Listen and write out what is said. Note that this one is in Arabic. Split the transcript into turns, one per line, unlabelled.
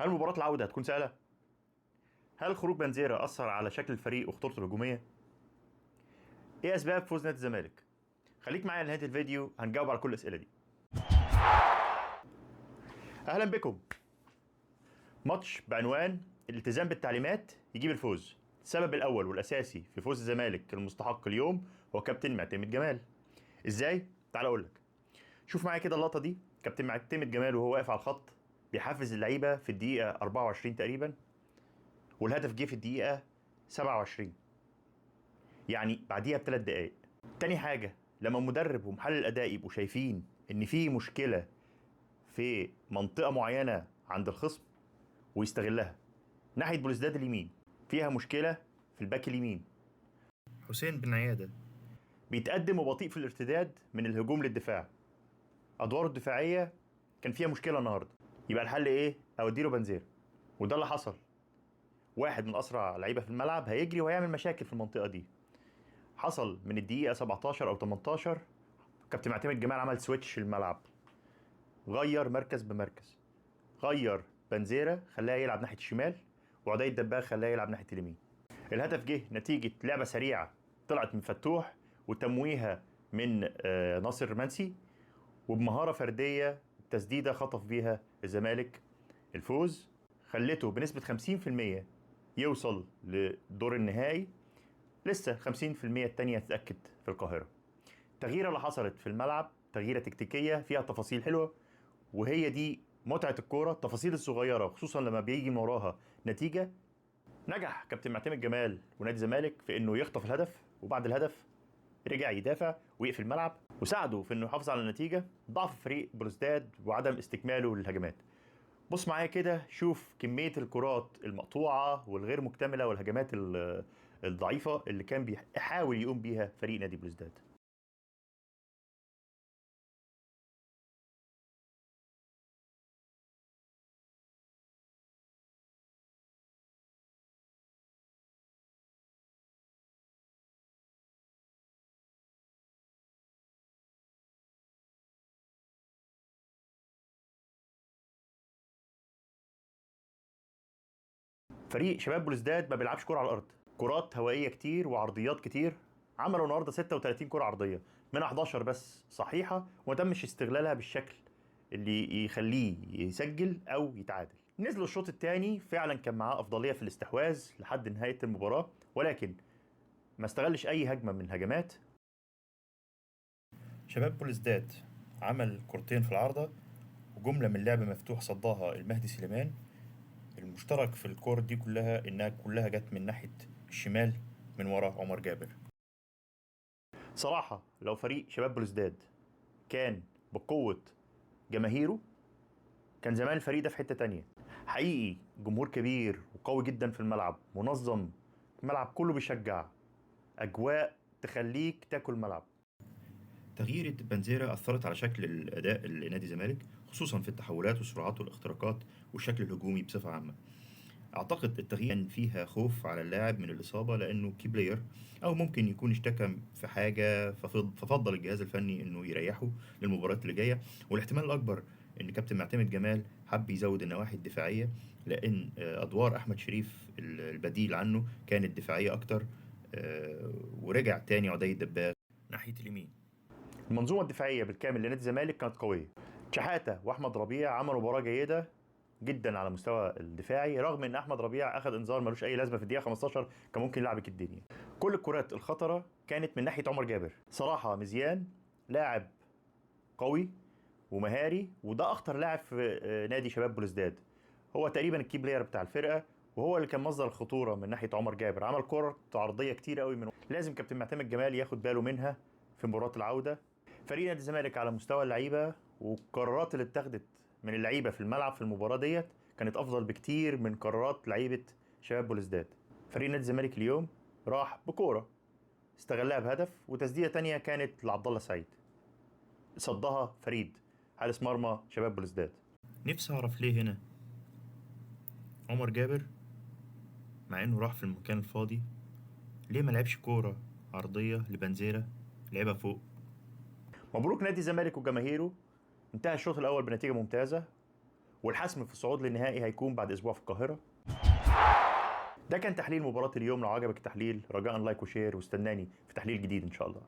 هل مباراة العودة هتكون سهلة؟ هل خروج بنزيرا أثر على شكل الفريق وخطورته الهجومية؟ إيه أسباب فوز نادي الزمالك؟ خليك معايا لنهاية الفيديو هنجاوب على كل الأسئلة دي. أهلا بكم. ماتش بعنوان الالتزام بالتعليمات يجيب الفوز. السبب الأول والأساسي في فوز الزمالك المستحق اليوم هو كابتن معتمد جمال. إزاي؟ تعال أقول لك. شوف معايا كده اللقطة دي، كابتن معتمد جمال وهو واقف على الخط بيحفز اللعيبة في الدقيقة 24 تقريبا، والهدف جه في الدقيقة 27، يعني بعديها بثلاث دقايق. تاني حاجة، لما المدرب ومحلل الأداء يبقوا شايفين إن في مشكلة في منطقة معينة عند الخصم ويستغلها. ناحية بلوزداد اليمين فيها مشكلة في الباك اليمين، حسين بن عيادة بيتقدم وبطيء في الارتداد من الهجوم للدفاع. أدواره الدفاعية كان فيها مشكلة النهاردة. يبقى الحل إيه؟ أوديله بنزيرا، وده اللي حصل. واحد من أسرع لعيبة في الملعب هيجري وهيعمل مشاكل في المنطقة دي. حصل من الدقيقة 17 أو 18 كابتن معتمد جمال عمل سويتش الملعب، غير مركز بمركز. غير بنزيرا خلاه يلعب ناحية الشمال، وعدي الدباغ خلاه يلعب ناحية اليمين. الهدف جه نتيجة لعبة سريعة طلعت من فتوح وتمويها من ناصر منسي، وبمهارة فردية تسديدة خطف بيها الزمالك الفوز، خلته بنسبة 50% يوصل لدور النهائي. لسه 50% التانية تتأكد في القاهرة. التغييرة اللي حصلت في الملعب تغييرة تكتيكية فيها تفاصيل حلوة، وهي دي متعة الكورة، التفاصيل الصغيرة، خصوصا لما بيجي من وراها نتيجة. نجح كابتن معتمد جمال ونادي الزمالك في انه يخطف الهدف، وبعد الهدف رجع يدافع ويقفل الملعب، وساعده في انه يحافظ على النتيجة. ضعف فريق بلوزداد وعدم استكماله للهجمات. بص معايا كده، شوف كمية الكرات المقطوعة والغير مكتملة والهجمات الضعيفة اللي كان بيحاول يقوم بيها فريق نادي بلوزداد. فريق شباب بلوزداد ما بيلعبش كرة على الارض، كرات هوائيه كتير وعرضيات كتير. عملوا النهارده 36 كرة عرضيه، منها 11 بس صحيحه وما تمش استغلالها بالشكل اللي يخليه يسجل او يتعادل. نزلوا الشوط الثاني فعلا كان معاه افضليه في الاستحواذ لحد نهايه المباراه، ولكن ما استغلش اي هجمه من الهجمات. شباب بلوزداد عمل كورتين في العارضه، وجمله من لعب مفتوح صداها المهدي سليمان. المشترك في الكور دي كلها انها كلها جت من ناحيه الشمال من ورا عمر جابر. صراحه لو فريق شباب بلوزداد كان بقوه جماهيره كان زمان الفريق ده في حته تانية. حقيقي جمهور كبير وقوي جدا في الملعب، منظم، الملعب كله بيشجع، اجواء تخليك تاكل ملعب. تغيير بنزيرا أثرت على شكل الأداء لنادي الزمالك، خصوصا في التحولات والسرعات والاختراقات والشكل الهجومي بصفة عامة. اعتقد التغيير كان فيها خوف على اللاعب من الاصابه لانه كي بلاير، او ممكن يكون اشتكى في حاجه ففضل الجهاز الفني انه يريحه للمباريات اللي جايه. والاحتمال الاكبر ان كابتن معتمد جمال حب يزود النواحي الدفاعيه، لان ادوار احمد شريف البديل عنه كانت دفاعيه اكتر. ورجع تاني عدي الدباغ ناحيه اليمين. المنظومه الدفاعيه بالكامل لنادي الزمالك كانت قويه. شحاته واحمد ربيع عملوا مباراه جيده جدا على المستوى الدفاعي، رغم ان احمد ربيع اخذ انذار ملوش اي لازمه في الدقيقه 15 كان ممكن يلعبك الدنيا. كل الكرات الخطره كانت من ناحيه عمر جابر. صراحه مزيان لاعب قوي ومهاري، وده اخطر لاعب في نادي شباب بلوزداد. هو تقريبا الكي بلاير بتاع الفرقه، وهو اللي كان مصدر الخطوره من ناحيه عمر جابر. عمل كرة عرضيه كتير قوي من لازم كابتن معتمد جمال ياخد باله منها في مباراه العوده. فريق نادي الزمالك على مستوى اللعيبه والقرارات اللي اتخذت من اللعيبه في الملعب في المباراه ديت كانت افضل بكتير من قرارات لعيبه شباب بلوزداد. فريق نادي الزمالك اليوم راح بكوره استغلها بهدف، وتسديده تانية كانت لعبد الله سعيد صدها فريد حارس مرمى شباب بلوزداد. نفسي اعرف ليه هنا عمر جابر مع انه راح في المكان الفاضي ليه ما لعبش كوره عرضيه لبنزيرا لعبها فوق. مبروك نادي الزمالك وجماهيره، انتهى الشوط الاول بنتيجه ممتازه، والحسم في الصعود للنهائي هيكون بعد اسبوع في القاهره. ده كان تحليل مباراه اليوم. لو عجبك التحليل رجاء لايك وشير، واستناني في تحليل جديد ان شاء الله.